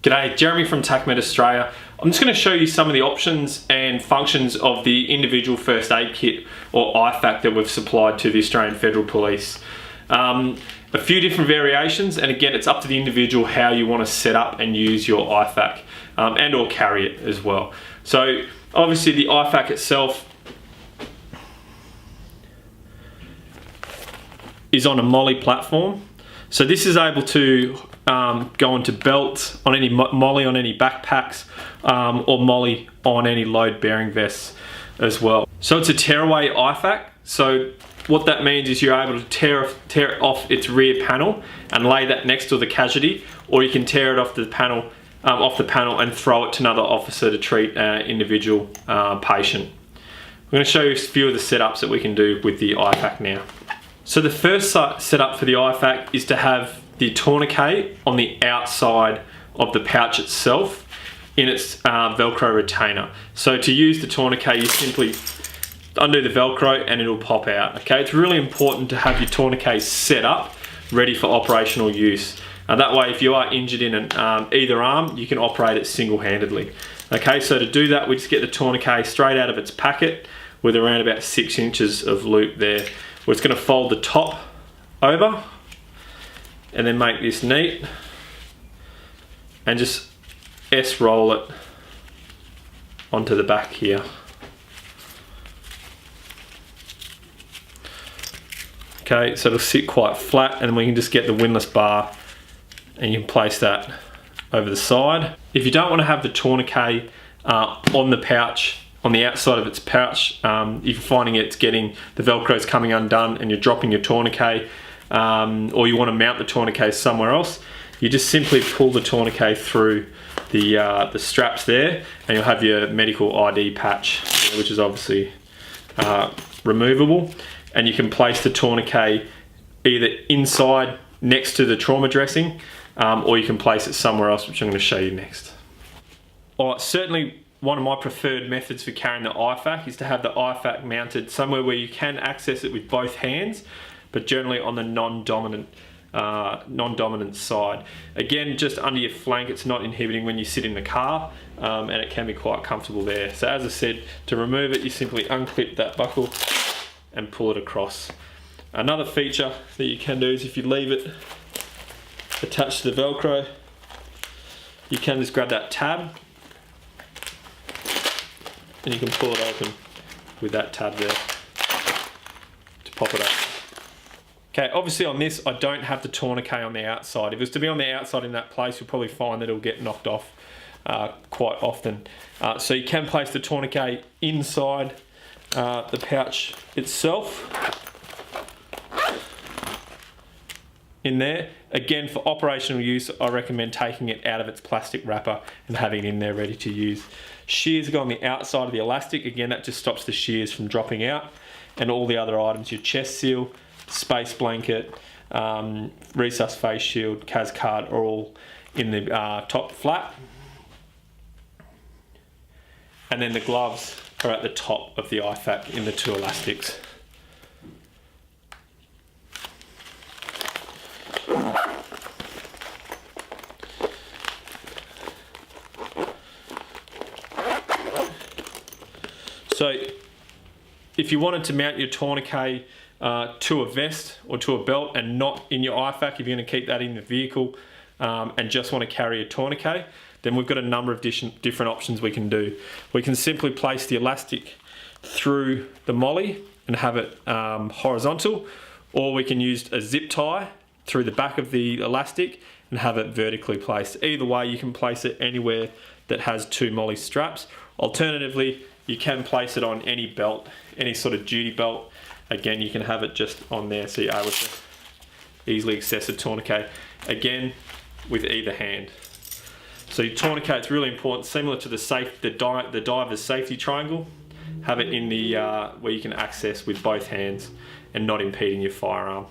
G'day, Jeremy from TacMed Australia. I'm just going to show you some of the options and functions of the individual first aid kit or IFAK that we've supplied to the Australian Federal Police. A few different variations, and again it's up to the individual how you want to set up and use your IFAK and or carry it as well. So obviously the IFAK itself is on a MOLLE platform. So this is able to go into belts, on any MOLLE on any backpacks, or MOLLE on any load bearing vests as well. So it's a tearaway IFAK. So what that means is you're able to tear off its rear panel and lay that next to the casualty, or you can tear it off the panel and throw it to another officer to treat an individual patient. I'm going to show you a few of the setups that we can do with the IFAK now. So the first setup for the IFAK is to have the tourniquet on the outside of the pouch itself in its Velcro retainer. So to use the tourniquet, you simply undo the Velcro and it'll pop out. Okay, it's really important to have your tourniquet set up, ready for operational use. That way, if you are injured in either arm, you can operate it single-handedly. Okay, so to do that, we just get the tourniquet straight out of its packet with around about 6 inches of loop there. We're just going to fold the top over and then make this neat and just S-roll it onto the back here. Okay, so it'll sit quite flat, and we can just get the windlass bar and you can place that over the side. If you don't want to have the tourniquet on the pouch, on the outside of its pouch, if you're finding it's getting, the Velcro's coming undone and you're dropping your tourniquet, or you want to mount the tourniquet somewhere else, you just simply pull the tourniquet through the straps there, and you'll have your medical ID patch, which is obviously removable, and you can place the tourniquet either inside next to the trauma dressing, or you can place it somewhere else, which I'm going to show you next. Alright, certainly one of my preferred methods for carrying the IFAK is to have the IFAK mounted somewhere where you can access it with both hands, but generally on the non-dominant side. Again, just under your flank, it's not inhibiting when you sit in the car, and it can be quite comfortable there. So as I said, to remove it, you simply unclip that buckle and pull it across. Another feature that you can do is if you leave it attached to the Velcro, you can just grab that tab and you can pull it open with that tab there to pop it up. Okay, obviously on this, I don't have the tourniquet on the outside. If it was to be on the outside in that place, you'll probably find that it'll get knocked off quite often. So you can place the tourniquet inside the pouch itself in there. Again, for operational use, I recommend taking it out of its plastic wrapper and having it in there ready to use. Shears go on the outside of the elastic. Again, that just stops the shears from dropping out. And all the other items, your chest seal, space blanket, resus face shield, CAS card, are all in the top flap. And then the gloves are at the top of the IFAK in the two elastics. So if you wanted to mount your tourniquet to a vest or to a belt and not in your IFAK, if you're going to keep that in the vehicle and just want to carry a tourniquet, then we've got a number of different options we can do. We can simply place the elastic through the MOLLE and have it horizontal, or we can use a zip tie through the back of the elastic and have it vertically placed. Either way, you can place it anywhere that has two MOLLE straps. Alternatively, you can place it on any belt, any sort of duty belt. Again, you can have it just on there so you're able to easily access a tourniquet, again, with either hand. So your tourniquet is really important, similar to the diver's safety triangle. Have it in the where you can access with both hands and not impeding your firearm.